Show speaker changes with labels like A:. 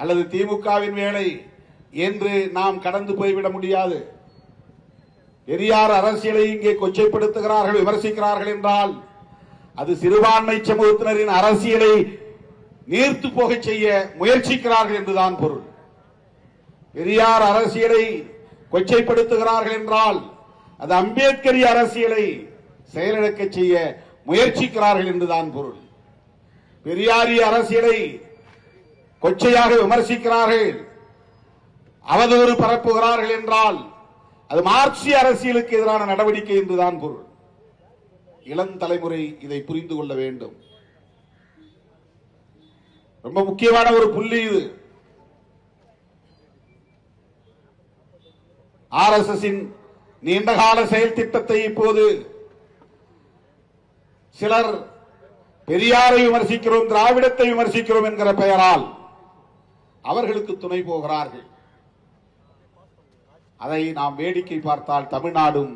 A: அல்லது திமுகவின் வேலை என்று நாம் கடந்து போய்விட முடியாது. பெரியார் அரசியலை இங்கே கொச்சைப்படுத்துகிறார்கள், விமர்சிக்கிறார்கள் என்றால் அது சிறுபான்மை சமூகத்தினரின் அரசியலை நீர்த்து போக செய்ய முயற்சிக்கிறார்கள் என்றுதான் பொருள். பெரியார் அரசியலை கொச்சைப்படுத்துகிறார்கள் என்றால் அது அம்பேத்கரிய அரசியலை செயலிழக்க செய்ய முயற்சிக்கிறார்கள் என்றுதான் பொருள். பெரியாரிய அரசியலை கொச்சையாக விமர்சிக்கிறார்கள், அவதூறு பரப்புகிறார்கள் என்றால் அது மார்க்சிய அரசியலுக்கு எதிரான நடவடிக்கை என்றுதான் பொருள். இளம் தலைமுறை இதை புரிந்து கொள்ள வேண்டும். ரொம்ப முக்கியமான ஒரு புள்ளி இது. RSS நீண்டகால செயல் திட்டத்தை இப்போது சிலர் பெரியாரை விமர்சிக்கிறோம், திராவிடத்தை விமர்சிக்கிறோம் என்கிற பெயரால் அவர்களுக்கு துணை போகிறார்கள். அதை நாம் வேடிக்கை பார்த்தால் தமிழ்நாடும்